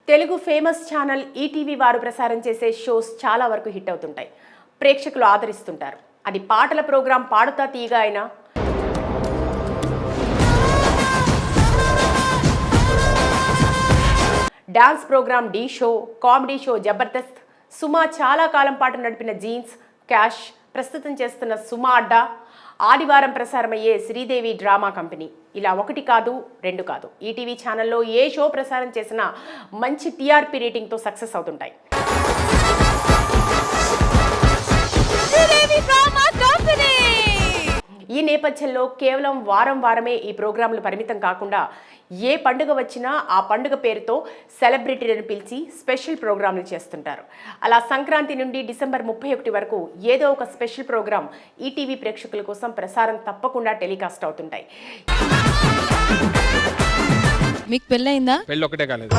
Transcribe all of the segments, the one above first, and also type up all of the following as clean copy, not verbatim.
Telugu famous channel ETV వారు ప్రసారం చేసే షోస్ చాలా వరకు హిట్ అవుతుంటాయి. ప్రేక్షకులు ఆదరిస్తుంటారు. అది పాటల ప్రోగ్రాం పాడుతా తీయగా అయినా, డాన్స్ ప్రోగ్రాం ఢీ షో, కామెడీ షో జబర్దస్త్, సుమా చాలా కాలం పాటు నడిపిన జీన్స్, క్యాష్, ప్రస్తుతం చేస్తున్న సుమా అడ్డా, ఆదివారం ప్రసారమయ్యే శ్రీదేవి డ్రామా కంపెనీ, ఇలా ఒకటి కాదు రెండు కాదు, ఈటీవీ ఛానల్లో ఏ షో ప్రసారం చేసినా మంచి టీఆర్పీ రేటింగ్తో సక్సెస్ అవుతుంటాయి. ఈ నేపథ్యంలో కేవలం వారమే ఈ ప్రోగ్రాంలు పరిమితం కాకుండా ఏ పండుగ వచ్చినా ఆ పండుగ పేరుతో సెలబ్రిటీలను పిలిచి స్పెషల్ ప్రోగ్రాంలు చేస్తుంటారు. అలా సంక్రాంతి నుండి డిసెంబర్ 31 వరకు ఏదో ఒక స్పెషల్ ప్రోగ్రాం ఈటీవీ ప్రేక్షకుల కోసం ప్రసారం తప్పకుండా టెలికాస్ట్ అవుతుంటాయి. మీకు పెళ్ళయిందా? పెళ్ళి ఒకటే కాలేదు.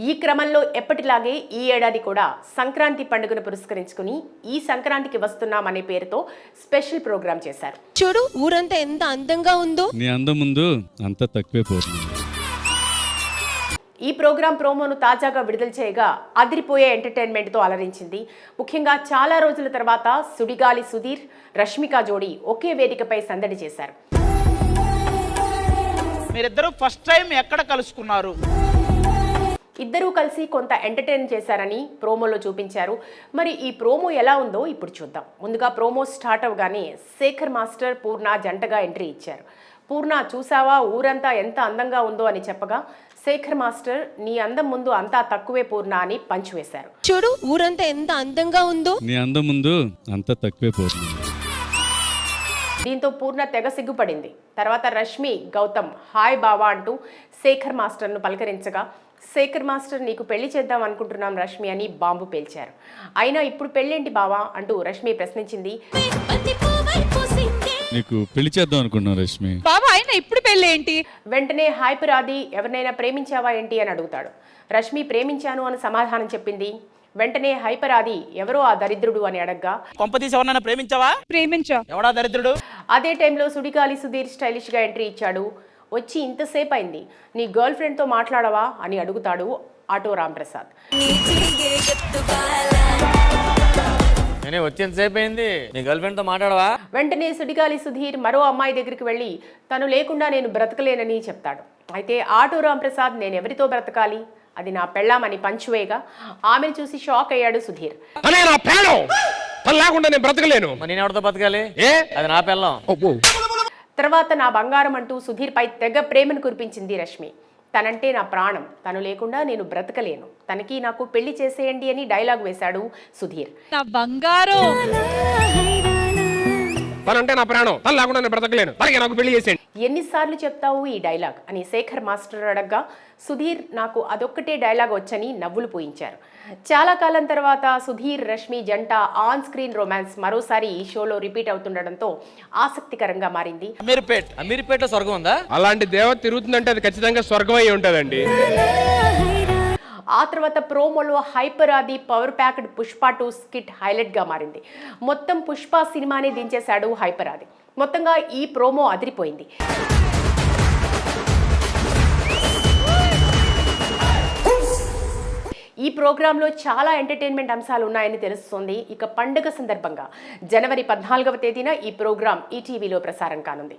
ఈ క్రమంలో ఎప్పటిలాగే ఈ ఏడాది కూడా సంక్రాంతి పండుగను పురస్కరించుకుని ఈ సంక్రాంతికి వస్తున్నాం అనే పేరుతో స్పెషల్ ప్రోగ్రాం చేశారు. చూడు ఊరంతా ఎంత అందంగా ఉందో. నీ అందం ముందు అంత తక్కువే పోతుంది. ఈ ప్రోగ్రాం ప్రోమోను తాజాగా విడుదల చేయగా అదిరిపోయే ఎంటర్టైన్మెంట్తో అలరించింది. ముఖ్యంగా చాలా రోజుల తర్వాత సుడిగాలి సుధీర్, రష్మిక జోడీ ఒకే వేదికపై సందడి చేశారు. మీరిద్దరూ ఫస్ట్ టైం ఎక్కడ కలుసుకున్నారు? ఇద్దరూ కలిసి కొంత ఎంటర్టైన్ చేశారని ప్రోమోలో చూపించారు. మరి ఈ ప్రోమో ఎలా ఉందో ఇప్పుడు చూద్దాం. ముందుగా ప్రోమో స్టార్ట్ అవగానే శేఖర్ మాస్టర్, పూర్ణ జంటగా ఎంట్రీ ఇచ్చారు. పూర్ణ చూసావా ఊరంతా ఎంత అందంగా ఉందో అని చెప్పగా శేఖర్ మాస్టర్ నీ అందం ముందు అంతా తక్కువే పూర్ణ అని పంచ్ వేశారు. చూడు ఊరంతా ఎంత అందంగా ఉందో. నీ అందం ముందు అంత తక్కువే పోతుంది. దీంతో పూర్ణ తెగ సిగ్గుపడింది. తర్వాత రష్మి, గౌతమ్ హాయ్ బావా అంటూ శేఖర్ మాస్టర్ను పలకరించగా శేఖర్ మాస్టర్ నీకు పెళ్లి చేద్దాం అనుకుంటున్నాం రష్మి అని బాంబు పేల్చారు. అయినా ఇప్పుడు పెళ్ళేంటి బావా అంటూ రష్మి ప్రశ్నించింది. నీకు పెళ్లి చేద్దాం అనుకున్నావు రష్మి. బాబా అయినా ఇప్పుడు పెళ్ళేంటి? వెంటనే హైపరాది ఎవరినైనా ప్రేమించావా ఏంటి అని అడుగుతాడు. రష్మి ప్రేమించాను అని సమాధానం చెప్పింది. వెంటనే హైపరాది ఎవరో ఆ దరిద్రుడు అని అడగ్గా కొంపతీసి ఎవరన్నా ప్రేమించా ఎవడా దరిద్రుడు? అదే టైంలో సుడిగాలి సుధీర్ స్టైలిష్ గా ఎంట్రీ ఇచ్చాడు. వచ్చి ఇంతసేపు అయింది, నీ గర్ల్ ఫ్రెండ్తో మాట్లాడవా అని అడుగుతాడు ఆటో రాంప్రసాద్. వచ్చేంతసేపు అయింది, నీ గర్ల్ ఫ్రెండ్తో మాట్లాడవా? వెంటనే సుడిగాలి సుధీర్ మరో అమ్మాయి దగ్గరికి వెళ్ళి తను లేకుండా నేను బ్రతకలేనని చెప్తాడు. అయితే ఆటో రాంప్రసాద్ నేను ఎవరితో బ్రతకాలి, అది నా పెళ్ళామని పంచువేగా ఆమెను చూసి షాక్ అయ్యాడు సుధీర్. లేకుండా నేను బ్రతకలేను. నేను ఎవరితో బతకాలి? అది నా పెళ్ళం. తర్వాత నా బంగారం అంటూ సుధీర్ పై తెగ ప్రేమను కురిపించింది రష్మి. తనంటే నా ప్రాణం, తను లేకుండా నేను బ్రతకలేను, తనకి నాకు పెళ్లి చేసేయండి అని డైలాగ్ వేశాడు సుధీర్. నా బంగారం, తనంటే నా ప్రాణం, తను లేకుండా నేను బ్రతకలేను, తనకి నాకు పెళ్లి చేసేయండి. ఎన్నిసార్లు చెప్తావు ఈ డైలాగ్ అని శేఖర్ మాస్టర్ అడగ్గా సుధీర్ నాకు అదొక్కటే డైలాగ్ వచ్చని నవ్వులు పోయించారు. చాలా కాలం తర్వాత సుధీర్ రష్మి జంట ఆన్ స్క్రీన్ రొమాన్స్ మరోసారి ఈ షోలో రిపీట్ అవుతుండడంతో ఆసక్తికరంగా మారింది. అమీర్పేటలో స్వర్గం ఉందా? అలాంటి దేవత తిరుగుతుందంటే అది ఖచ్చితంగా స్వర్గం అయి ఉంటదండి. ఆ తర్వాత ప్రోమోలో హైపరాది power packed Pushpa 2 skit highlight గా మారింది. మొత్తం పుష్ప సినిమాని దించేశాడు హైపరాది. మొత్తంగా ఈ ప్రోమో అదిరిపోయింది. ఈ ప్రోగ్రాంలో చాలా ఎంటర్టైన్మెంట్ అంశాలు ఉన్నాయని తెలుస్తోంది. ఇక పండుగ సందర్భంగా జనవరి 14వ తేదీన ఈ ప్రోగ్రాం ఈటీవీలో ప్రసారం కానుంది.